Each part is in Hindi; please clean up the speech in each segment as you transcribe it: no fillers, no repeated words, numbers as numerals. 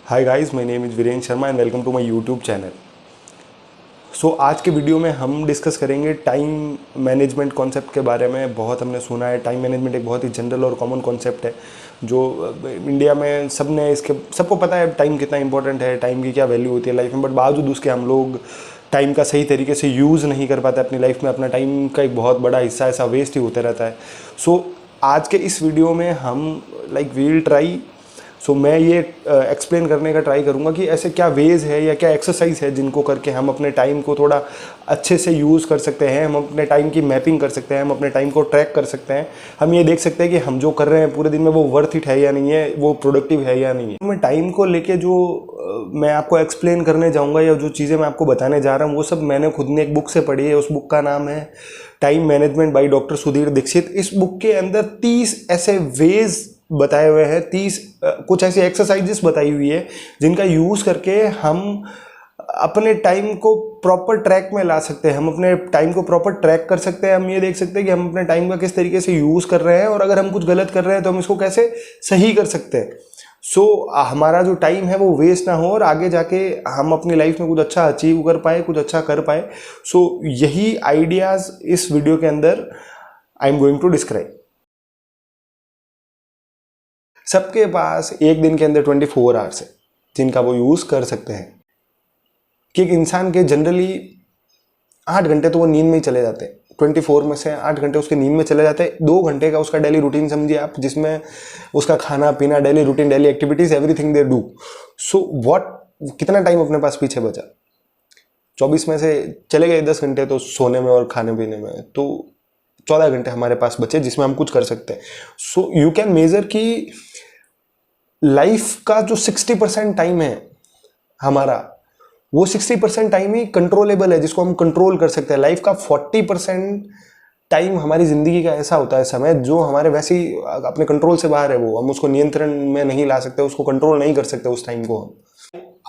Hi guys, my name is Virendra Sharma and welcome to my YouTube channel. So आज के वीडियो में हम डिस्कस करेंगे टाइम मैनेजमेंट कॉन्सेप्ट के बारे में। बहुत हमने सुना है, टाइम मैनेजमेंट एक बहुत ही जनरल और कॉमन कॉन्सेप्ट है जो इंडिया में सबको पता है टाइम कितना इंपॉर्टेंट है, टाइम की क्या वैल्यू होती है लाइफ में। बट बावजूद उसके हम लोग टाइम का सही तरीके से यूज़ नहीं कर पाते अपनी लाइफ में। अपना टाइम का एक बहुत बड़ा हिस्सा ऐसा वेस्ट ही होता रहता है। सो आज के इस वीडियो में हम वील ट्राई मैं ये एक्सप्लेन करने का ट्राई करूँगा कि ऐसे क्या वेज है या क्या एक्सरसाइज है जिनको करके हम अपने टाइम को थोड़ा अच्छे से यूज़ कर सकते हैं। हम अपने टाइम की मैपिंग कर सकते हैं, हम अपने टाइम को ट्रैक कर सकते हैं। हम ये देख सकते हैं कि हम जो कर रहे हैं पूरे दिन में वो वर्थ इट है या नहीं है, वो प्रोडक्टिव है या नहीं है। मैं टाइम को लेके जो मैं आपको एक्सप्लेन करने जाऊँगा या जो चीज़ें मैं आपको बताने जा रहा हूँ वो सब मैंने खुद ने एक बुक से पढ़ी है। उस बुक का नाम है time management by doctor Sudhir Dixit. इस बुक के अंदर 30 ऐसे वेज बताए हुए हैं, 30 कुछ ऐसी एक्सरसाइजेस बताई हुई है जिनका यूज़ करके हम अपने टाइम को प्रॉपर ट्रैक में ला सकते हैं। हम अपने टाइम को प्रॉपर ट्रैक कर सकते हैं। हम ये देख सकते हैं कि हम अपने टाइम का किस तरीके से यूज़ कर रहे हैं और अगर हम कुछ गलत कर रहे हैं तो हम इसको कैसे सही कर सकते हैं। हमारा जो टाइम है वो वेस्ट ना हो और आगे जाके हम अपनी लाइफ में कुछ अच्छा अचीव कर पाए, कुछ अच्छा कर पाए। यही आइडियाज़ इस वीडियो के अंदर I am going to describe. सबके पास एक दिन के अंदर 24 आवर्स है जिनका वो यूज़ कर सकते हैं। कि एक इंसान के जनरली 8 घंटे तो वो नींद में ही चले जाते हैं। 24 में से 8 घंटे उसके नींद में चले जाते हैं। 2 घंटे का उसका डेली रूटीन समझिए आप, जिसमें उसका खाना पीना, daily routine, daily activities, everything they do. कितना टाइम अपने पास पीछे बचा? 24 में से चले गए 10 घंटे तो सोने में और खाने पीने में, तो 14 घंटे हमारे पास बचे जिसमें हम कुछ कर सकते हैं। यू कैन मेजर कि लाइफ का जो 60% टाइम है हमारा, वो 60% टाइम ही कंट्रोलेबल है, जिसको हम कंट्रोल कर सकते हैं। लाइफ का 40% टाइम हमारी ज़िंदगी का ऐसा होता है समय जो हमारे वैसे ही अपने कंट्रोल से बाहर है। वो हम उसको नियंत्रण में नहीं ला सकते, उसको कंट्रोल नहीं कर सकते उस टाइम को।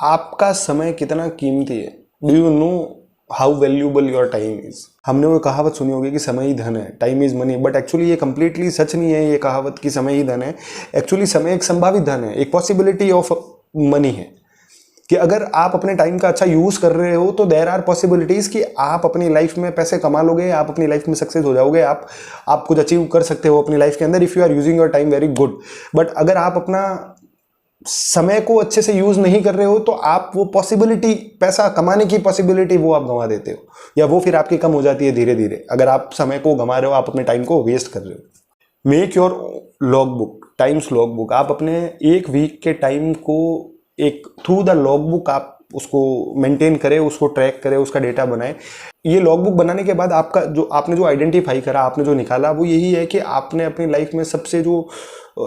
आपका समय कितना कीमती है? Do you know how valuable your time is? हमने वो कहावत सुनी होगी कि समय ही धन है, time is money. But actually ये कंप्लीटली सच नहीं है ये कहावत कि समय ही धन है। एक्चुअली समय एक संभावित धन है, एक पॉसिबिलिटी ऑफ मनी है। कि अगर आप अपने टाइम का अच्छा यूज कर रहे हो तो देयर आर पॉसिबिलिटीज कि आप अपनी लाइफ में पैसे कमा लोगे, आप अपनी लाइफ में सक्सेस हो जाओगे, आप कुछ अचीव कर सकते हो अपनी लाइफ के अंदर if you are using your time very good. But अगर आप अपना समय को अच्छे से यूज नहीं कर रहे हो तो आप वो पॉसिबिलिटी, पैसा कमाने की पॉसिबिलिटी, वो आप गंवा देते हो या वो फिर आपकी कम हो जाती है धीरे धीरे। अगर आप समय को गंवा रहे हो, आप अपने टाइम को वेस्ट कर रहे हो। Make your log book, times log book. आप अपने एक वीक के टाइम को एक थ्रू द लॉग बुक आप उसको मेंटेन करें, उसको ट्रैक करें, उसका डेटा बनाएं। ये लॉग बुक बनाने के बाद आपने जो आइडेंटिफाई करा, आपने जो निकाला, वो यही है कि आपने अपनी लाइफ में सबसे जो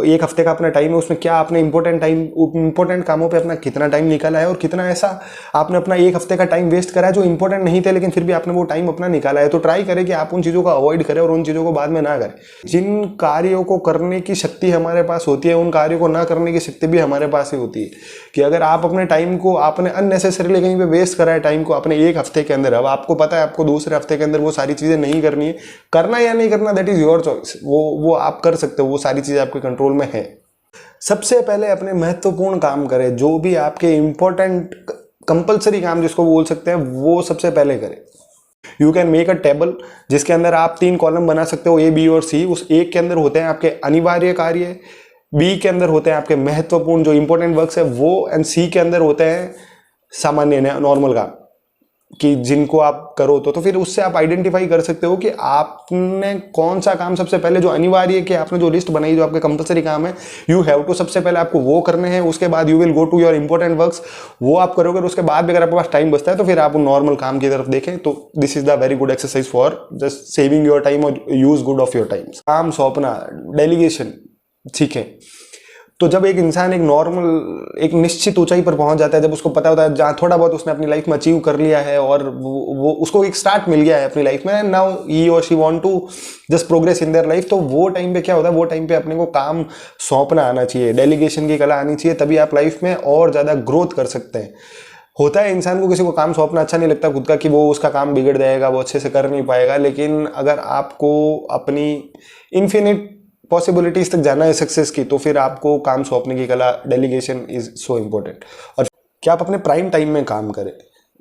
एक हफ्ते का अपना टाइम है उसमें क्या आपने इंपॉर्टेंट कामों पे अपना कितना टाइम निकाला है और कितना ऐसा आपने अपना एक हफ्ते का टाइम वेस्ट करा है जो इंपॉर्टेंट नहीं थे लेकिन फिर भी आपने वो टाइम अपना निकाला है। तो ट्राई करें कि आप उन चीज़ों को अवॉइड करें और उन चीज़ों को बाद में ना करें। जिन कार्यों को करने की शक्ति हमारे पास होती है उन कार्यों को ना करने की शक्ति भी हमारे पास ही होती है। कि अगर आप अपने टाइम को आपने अननेसेसरीली कहीं पे वेस्ट करा है टाइम को अपने एक हफ्ते के अंदर, अब आपको पता है आपको दूसरे हफ्ते के अंदर वो सारी चीज़ें नहीं करनी है, करना या नहीं करना दैट इज़ योर चॉइस। वो आप कर सकते हो, वो सारी चीज़ें आपके कंट्रोल में है। सबसे पहले अपने महत्वपूर्ण काम करें, जो भी आपके इंपॉर्टेंट कंपलसरी काम जिसको बोल सकते हैं वो सबसे पहले करें। You can make a table जिसके अंदर आप 3 कॉलम बना सकते हो, ए, बी और सी। उस एक के अंदर होते हैं आपके अनिवार्य कार्य, बी के अंदर होते हैं आपके महत्वपूर्ण जो इंपॉर्टेंट वर्क्स है वो, एंड सी के अंदर होते हैं सामान्य नॉर्मल काम कि जिनको आप करो तो फिर उससे आप आइडेंटिफाई कर सकते हो कि आपने कौन सा काम सबसे पहले, जो अनिवार्य कि आपने जो लिस्ट बनाई जो आपके कंपलसरी काम है, यू हैव टू सबसे पहले आपको वो करने हैं। उसके बाद you will go to your important works, वो आप करोगे। और उसके बाद भी अगर आपके पास टाइम बचता है तो फिर आप नॉर्मल काम की तरफ देखें। तो this is the very good exercise for just saving your time और use good of your time. काम सौंपना, डेलीगेशन सीखें। तो जब एक इंसान एक निश्चित ऊंचाई पर पहुंच जाता है, जब उसको पता होता है जहाँ थोड़ा बहुत उसने अपनी लाइफ में अचीव कर लिया है और वो उसको एक स्टार्ट मिल गया है अपनी लाइफ में, नाउ ही और she want to just progress in their life, तो वो टाइम पे क्या होता है, वो टाइम पे अपने को काम सौंपना आना चाहिए, डेलीगेशन की कला आनी चाहिए। तभी आप लाइफ में और ज़्यादा ग्रोथ कर सकते हैं। होता है इंसान को किसी को काम सौंपना अच्छा नहीं लगता खुद का, कि वो उसका काम बिगड़ जाएगा, वो अच्छे से कर नहीं पाएगा। लेकिन अगर आपको अपनी इन्फिनिट पॉसिबिलिटीज तक जाना है सक्सेस की, तो फिर आपको काम सौंपने की कला, डेलीगेशन इज सो इम्पोर्टेंट। और क्या आप अपने प्राइम टाइम में काम करें।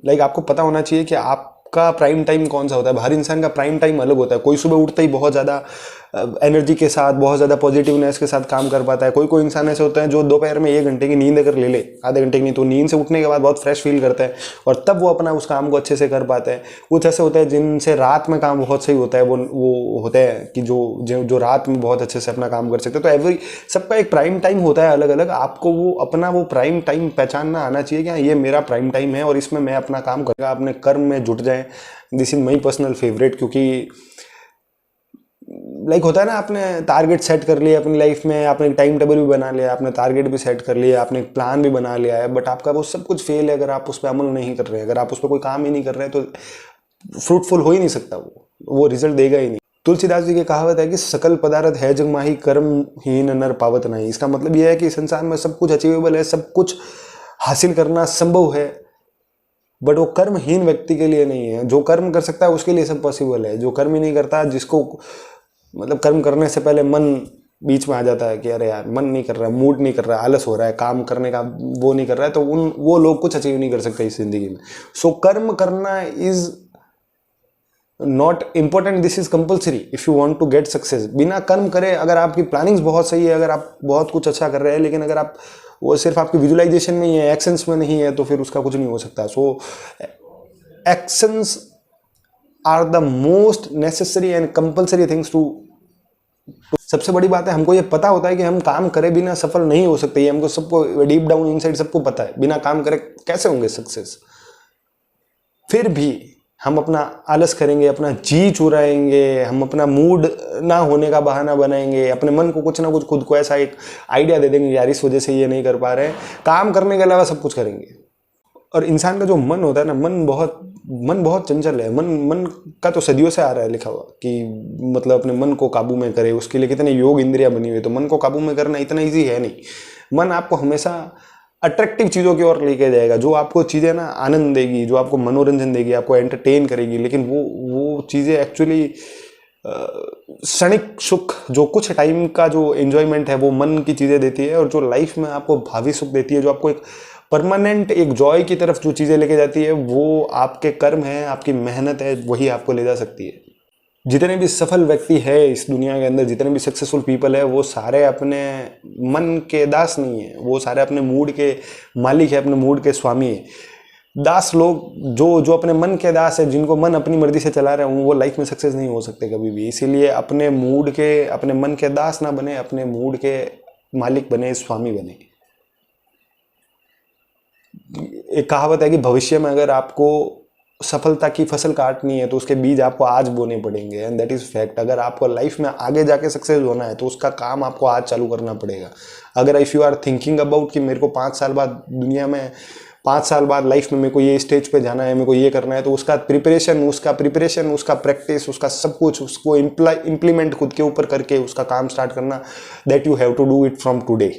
लाइक आपको पता होना चाहिए कि आपका प्राइम टाइम कौन सा होता है। हर इंसान का प्राइम टाइम अलग होता है। कोई सुबह उठते ही बहुत ज़्यादा एनर्जी के साथ, बहुत ज़्यादा पॉजिटिवनेस के साथ काम कर पाता है। कोई कोई इंसान ऐसे होता है जो दोपहर में 1 घंटे की नींद अगर ले ले, आधे घंटे की नींद, तो नींद से उठने के बाद बहुत फ्रेश फील करता है और तब वो अपना उस काम को अच्छे से कर पाता है। कुछ ऐसे होते हैं जिनसे रात में काम बहुत सही होता है, वो होते हैं कि जो रात में बहुत अच्छे से अपना काम कर सकते हैं। तो सबका एक प्राइम टाइम होता है अलग अलग। आपको वो प्राइम टाइम पहचानना आना चाहिए कि हाँ, ये मेरा प्राइम टाइम है और इसमें मैं अपना काम करूँगा। अपने कर्म में जुट जाए। This is my personal favourite, क्योंकि लाइक होता है ना, आपने टारगेट सेट कर लिया अपनी लाइफ में, आपने एक टाइम टेबल भी बना लिया, आपने टारगेट भी सेट कर लिया, आपने एक प्लान भी बना लिया है, बट आपका वो सब कुछ फेल है अगर आप उस पर अमल नहीं कर रहे हैं। अगर आप उस पर कोई काम ही नहीं कर रहे हैं तो फ्रूटफुल हो ही नहीं सकता, वो रिजल्ट देगा ही नहीं। तुलसीदास जी की कहावत है कि सकल पदार्थ है जग माही, कर्म हीन नर पावत नहीं। इसका मतलब यह है कि संसार में सब कुछ अचीवेबल है, सब कुछ हासिल करना संभव है, बट वो कर्महीन व्यक्ति के लिए नहीं है। जो कर्म कर सकता है उसके लिए सब पॉसिबल है। जो कर्म ही नहीं करता, जिसको मतलब कर्म करने से पहले मन बीच में आ जाता है कि अरे यार मन नहीं कर रहा है, मूड नहीं कर रहा है, आलस हो रहा है, काम करने का वो नहीं कर रहा है, तो वो लोग कुछ अचीव नहीं कर सकते इस जिंदगी में। सो कर्म करना is not important, this is compulsory if you want to get success. बिना कर्म करे, अगर आपकी प्लानिंग्स बहुत सही है, अगर आप बहुत कुछ अच्छा कर रहे हैं, लेकिन अगर आप वो सिर्फ आपकी विजुअलाइजेशन में ही है, एक्शंस में नहीं है, तो फिर उसका कुछ नहीं हो सकता। So actions are the most necessary and compulsory things to. सबसे बड़ी बात है, हमको ये पता होता है कि हम काम करे बिना सफल नहीं हो सकते। ये हमको सबको डीप डाउन इनसाइड सबको पता है, बिना काम करे कैसे होंगे सक्सेस। फिर भी हम अपना आलस करेंगे, अपना जी चुराएंगे, हम अपना मूड ना होने का बहाना बनाएंगे, अपने मन को कुछ ना कुछ खुद को ऐसा एक आइडिया दे देंगे यार इस वजह से ये नहीं कर पा रहे हैं। काम करने के अलावा सब कुछ करेंगे। और इंसान का जो मन होता है ना, मन बहुत चंचल है। मन का तो सदियों से आ रहा है लिखा हुआ कि मतलब अपने मन को काबू में करे, उसके लिए कितने योग इंद्रियां बनी हुई है। तो मन को काबू में करना इतना ईजी है नहीं। मन आपको हमेशा अट्रैक्टिव चीज़ों की ओर लेके जाएगा, जो आपको चीज़ें ना आनंद देगी, जो आपको मनोरंजन देगी, आपको एंटरटेन करेगी। लेकिन वो चीज़ें एक्चुअली क्षणिक सुख, जो कुछ टाइम का जो एंजॉयमेंट है, वो मन की चीज़ें देती है। और जो लाइफ में आपको भावी सुख देती है, जो आपको एक परमानेंट एक जॉय की तरफ जो चीज़ें लेके जाती है, वो आपके कर्म है, आपकी मेहनत है, वही आपको ले जा सकती है। जितने भी सफल व्यक्ति है इस दुनिया के अंदर, जितने भी सक्सेसफुल पीपल है, वो सारे अपने मन के दास नहीं है, वो सारे अपने मूड के मालिक है, अपने मूड के स्वामी है। दास लोग जो अपने मन के दास है, जिनको मन अपनी मर्जी से चला रहे हैं, वो लाइफ में सक्सेस नहीं हो सकते कभी भी। इसीलिए अपने मन के दास ना बने, अपने मूड के मालिक बने, स्वामी बने। एक कहावत है कि भविष्य में अगर आपको सफलता की फसल काटनी है तो उसके बीज आपको आज बोने पड़ेंगे, एंड दैट इज फैक्ट। अगर आपको लाइफ में आगे जाके सक्सेस होना है तो उसका काम आपको आज चालू करना पड़ेगा। अगर if you are thinking about कि मेरे को 5 साल बाद दुनिया में, 5 साल बाद लाइफ में मेरे को ये स्टेज पे जाना है, मेरे को ये करना है, तो उसका प्रिपरेशन, उसका प्रैक्टिस, उसका सब कुछ, उसको इम्प्लीमेंट खुद के ऊपर करके उसका काम स्टार्ट करना, that you have to do it from today.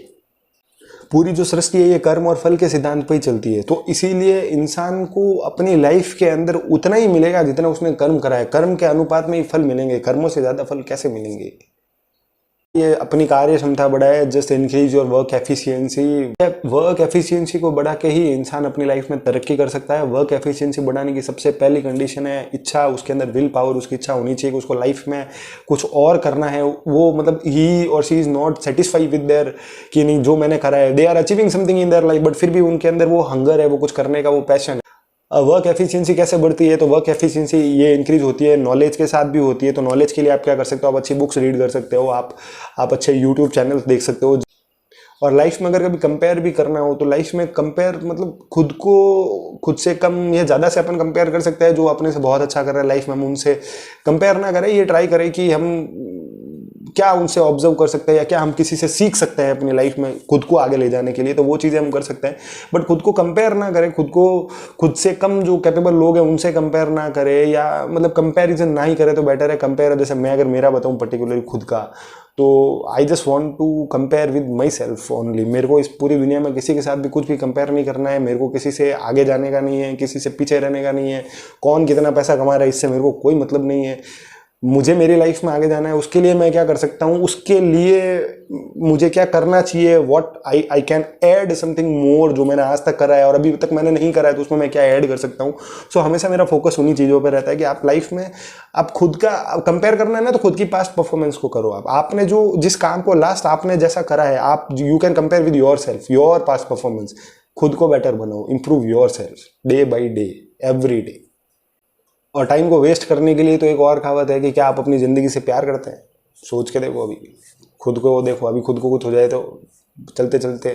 पूरी जो सृष्टि है ये कर्म और फल के सिद्धांत पर ही चलती है। तो इसीलिए इंसान को अपनी लाइफ के अंदर उतना ही मिलेगा जितना उसने कर्म करा है। कर्म के अनुपात में ही फल मिलेंगे, कर्मों से ज़्यादा फल कैसे मिलेंगे। ये अपनी कार्य क्षमता बढ़ाए, just increase your work efficiency. Work efficiency को बढ़ा के ही इंसान अपनी लाइफ में तरक्की कर सकता है। वर्क एफिशिएंसी बढ़ाने की सबसे पहली कंडीशन है इच्छा। उसके अंदर विल पावर, उसकी इच्छा होनी चाहिए कि उसको लाइफ में कुछ और करना है। वो मतलब ही और she is not satisfied with their कि नहीं जो मैंने करा है, they are achieving something in their life, but फिर भी उनके अंदर वो हंगर है, वो कुछ करने का वो पैशन है। वर्क एफिशिएंसी कैसे बढ़ती है? तो वर्क एफिशिएंसी ये इंक्रीज होती है नॉलेज के साथ भी होती है। तो नॉलेज के लिए आप क्या कर सकते हो? आप अच्छी बुक्स रीड कर सकते हो, आप अच्छे यूट्यूब चैनल्स देख सकते हो। और लाइफ में अगर कभी कंपेयर भी करना हो तो लाइफ में कंपेयर मतलब खुद से कम या ज़्यादा से अपन कंपेयर कर सकते हैं। जो अपने से बहुत अच्छा कर रहा है लाइफ में, हम उनसे कंपेयर ना करें। ये ट्राई करें कि हम क्या उनसे ऑब्जर्व कर सकते हैं या क्या हम किसी से सीख सकते हैं अपनी लाइफ में खुद को आगे ले जाने के लिए, तो वो चीज़ें हम कर सकते हैं। बट खुद को कंपेयर ना करें, खुद से कम जो कैपेबल लोग हैं उनसे कंपेयर ना करें, या मतलब कंपैरिजन ना ही करें तो बेटर है। कंपेयर जैसे मैं अगर मेरा बताऊं पर्टिकुलरली खुद का, तो I just want to compare with myself only. मेरे को इस पूरी दुनिया में किसी के साथ भी कुछ भी कंपेयर नहीं करना है। मेरे को किसी से आगे जाने का नहीं है, किसी से पीछे रहने का नहीं है। कौन कितना पैसा कमा रहा है इससे मेरे को कोई मतलब नहीं है। मुझे मेरी लाइफ में आगे जाना है, उसके लिए मैं क्या कर सकता हूँ, उसके लिए मुझे क्या करना चाहिए, what I can add something more, जो मैंने आज तक करा है और अभी तक मैंने नहीं करा है तो उसमें मैं क्या ऐड कर सकता हूँ। सो हमेशा मेरा फोकस उन्हीं चीज़ों पर रहता है कि आप लाइफ में आप खुद का कंपेयर करना है ना, तो खुद की पास्ट परफॉर्मेंस को करो। आपने जो जिस काम को लास्ट आपने जैसा करा है, आप you can compare with your self, your past performance. खुद को बेटर बनाओ, improve your self day by day, every day. और टाइम को वेस्ट करने के लिए तो एक और कहावत है कि क्या आप अपनी ज़िंदगी से प्यार करते हैं? सोच के देखो, अभी खुद को देखो, अभी खुद को कुछ हो जाए तो चलते चलते,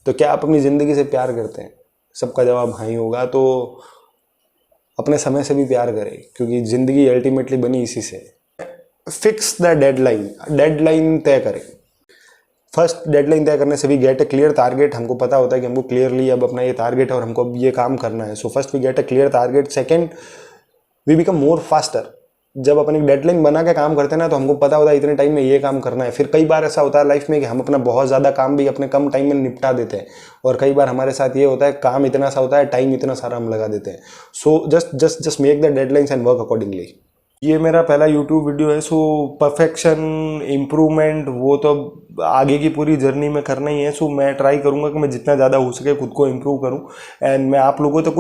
तो क्या आप अपनी ज़िंदगी से प्यार करते हैं? सबका जवाब हाँ ही होगा। तो अपने समय से भी प्यार करें, क्योंकि ज़िंदगी अल्टीमेटली बनी इसी से। फिक्स द डेडलाइन, डेडलाइन तय करें। फर्स्ट, डेडलाइन तय करने से भी गेट अ क्लियर टारगेट। हमको पता होता है कि हमको क्लियरली अब अपना ये टारगेट है और हमको अब ये काम करना है। So first we get a clear target. Second, we become more faster. जब अपन एक डेडलाइन बना के काम करते हैं ना, तो हमको पता होता है इतने टाइम में ये काम करना है। फिर कई बार ऐसा होता है लाइफ में कि हम अपना बहुत ज़्यादा काम भी अपने कम टाइम में निपटा देते हैं, और कई बार हमारे साथ ये होता है काम इतना सा होता है, टाइम इतना सारा हम लगा देते हैं। So just make the deadlines and work accordingly. ये मेरा पहला YouTube वीडियो है। सो परफेक्शन, इम्प्रूवमेंट वो तो आगे की पूरी जर्नी में करना ही है। सो मैं ट्राई करूँगा कि मैं जितना ज़्यादा हो सके खुद को इम्प्रूव करूँ, एंड मैं आप लोगों तक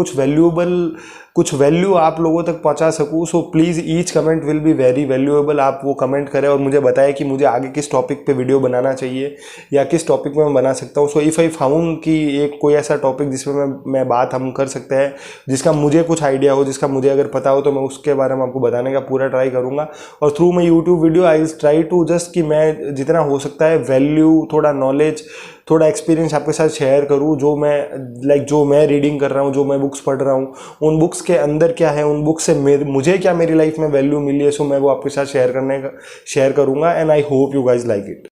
कुछ वैल्यू आप लोगों तक पहुंचा सकूं। So please each comment will be very valuable. आप वो कमेंट करें और मुझे बताएं कि मुझे आगे किस टॉपिक पे वीडियो बनाना चाहिए या किस टॉपिक में मैं बना सकता हूँ। सो इफ़ आई फाउंड कि एक कोई ऐसा टॉपिक जिसमें मैं बात हम कर सकते हैं, जिसका मुझे कुछ आइडिया हो, जिसका मुझे अगर पता हो, तो मैं उसके बारे में आपको बताने का पूरा ट्राई करूँगा। और through my YouTube video I will try to just कि मैं जितना हो सकता है वैल्यू, थोड़ा नॉलेज, थोड़ा एक्सपीरियंस आपके साथ शेयर करूं। जो मैं रीडिंग कर रहा हूं, जो मैं बुक्स पढ़ रहा हूं, उन बुक्स के अंदर क्या है, उन बुक्स से मुझे क्या मेरी लाइफ में वैल्यू मिली है, सो मैं वो आपके साथ शेयर करूंगा। And I hope you guys like it.